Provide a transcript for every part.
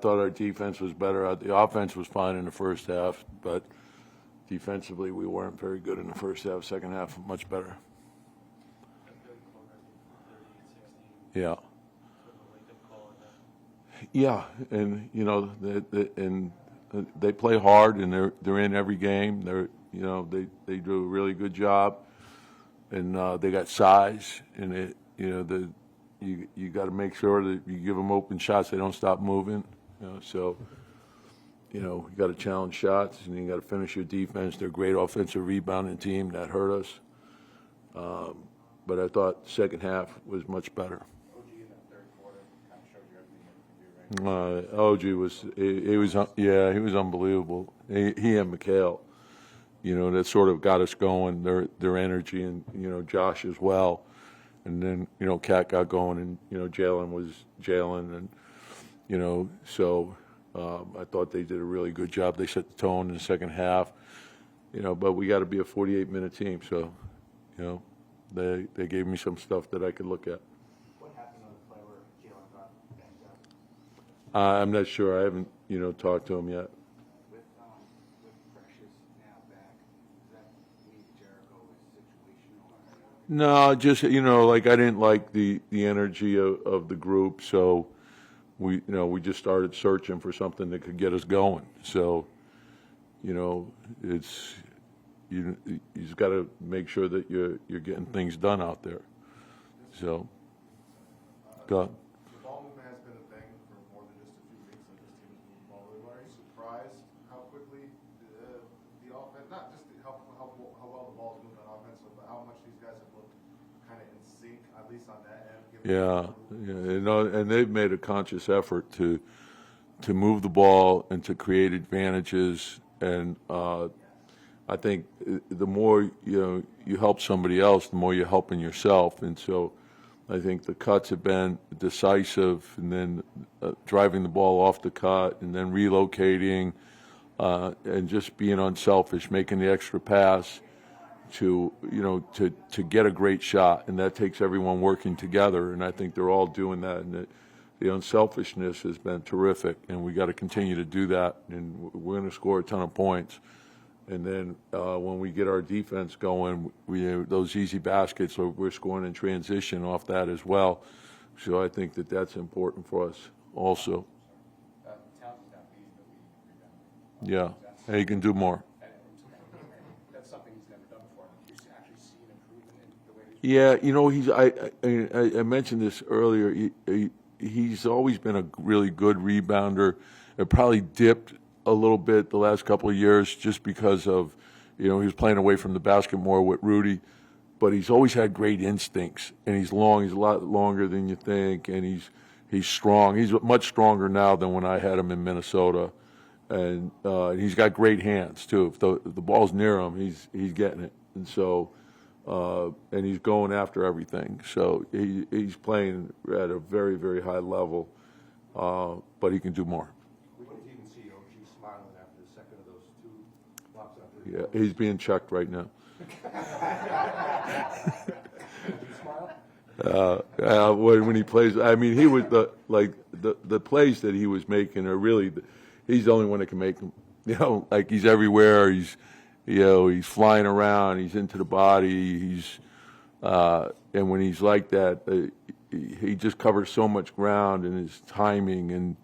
thought our defense was better. The offense was fine in the first half, but defensively we weren't very good in the first half. Second half, much better. Yeah. Yeah, and you know, they play hard, and they're in every game. They do a really good job, and they got size, and you got to make sure that you give them open shots, they don't stop moving. So you got to challenge shots, and you got to finish your defense. They're a great offensive rebounding team. That hurt us, but I thought the second half was much better. OG was he was unbelievable. He and Mikhail, that sort of got us going. Their energy, and Josh as well, and then Cat got going, and Jalen was Jalen, and so I thought they did a really good job. They set the tone in the second half, but we got to be a 48-minute team, so they gave me some stuff that I could look at. I'm not sure. I haven't, talked to him yet. With Precious now back, does that mean Jericho is situational? No, just I didn't like the energy of the group, so we just started searching for something that could get us going. So, it's you just got to make sure that you're getting things done out there. So, go ahead. Yeah, and they've made a conscious effort to move the ball and to create advantages. And I think the more you help somebody else, the more you're helping yourself. And so I think the cuts have been decisive, and then driving the ball off the cut, and then relocating, and just being unselfish, making the extra pass to get a great shot, and that takes everyone working together, and I think they're all doing that, and the unselfishness has been terrific, and we got to continue to do that, and we're going to score a ton of points, and then when we get our defense going, those easy baskets, we're scoring in transition off that as well, so I think that's important for us also. Yeah, and he can do more. Yeah, I mentioned this earlier. He's always been a really good rebounder. It probably dipped a little bit the last couple of years just because of, he was playing away from the basket more with Rudy. But he's always had great instincts, and he's long. He's a lot longer than you think, and he's strong. He's much stronger now than when I had him in Minnesota, and he's got great hands too. If the ball's near him, he's getting it, and so. And he's going after everything. So he's playing at a very, very high level, but he can do more. We didn't even see OG smiling after the second of those two blocks after. Yeah, he's being checked right now. When he plays, I mean, he was the plays that he was making are really, he's the only one that can make them. Like he's everywhere. He's flying around. He's into the body. And when he's like that, he just covers so much ground, and his timing, and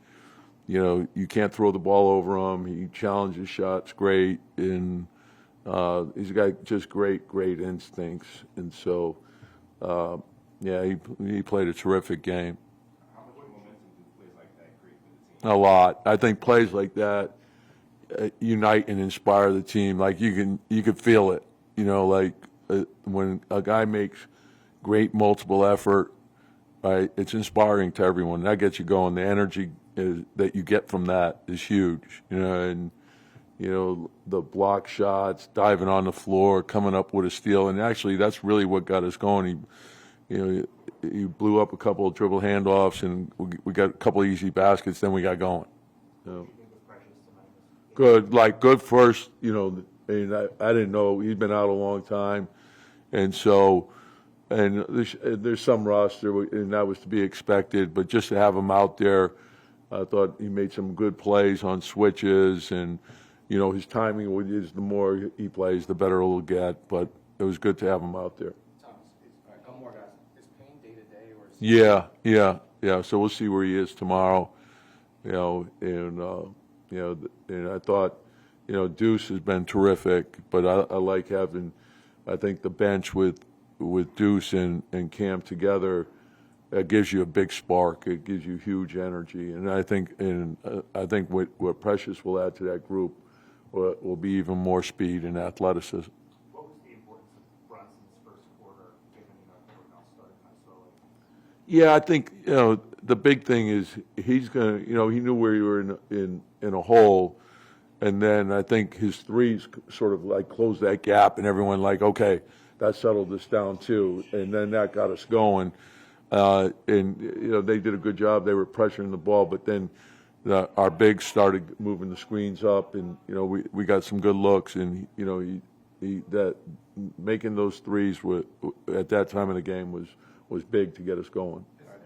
you can't throw the ball over him. He challenges shots great, and he's got just great instincts. And so, he played a terrific game. How much momentum do plays like that create for the team? A lot. I think plays like that unite and inspire the team. Like you can feel it, when a guy makes great multiple effort, right? It's inspiring to everyone. That gets you going. The energy that you get from that is huge, and the block shots, diving on the floor, coming up with a steal, and actually that's really what got us going. He blew up a couple of dribble handoffs, and we got a couple of easy baskets. Then we got going. Good first, I didn't know he'd been out a long time, and so, and there's some roster, and that was to be expected, but just to have him out there, I thought he made some good plays on switches, and his timing is the more he plays, the better it'll get. But it was good to have him out there. Tom, all right, one more, guys. Is Payne day to day or? Yeah. So we'll see where he is tomorrow. And I thought, Deuce has been terrific, but I like having, I think the bench with Deuce and Cam together, it gives you a big spark. It gives you huge energy, and I think what Precious will add to that group will be even more speed and athleticism. What was the importance of Brunson's first quarter, given Portnoy started kind of slowly? Yeah, I think the big thing is he's gonna he knew where you were in a hole, and then I think his threes sort of like closed that gap, and everyone okay, that settled us down too, and then that got us going. And they did a good job. They were pressuring the ball, but then our bigs started moving the screens up, and we got some good looks, and that making those threes at that time of the game was big to get us going.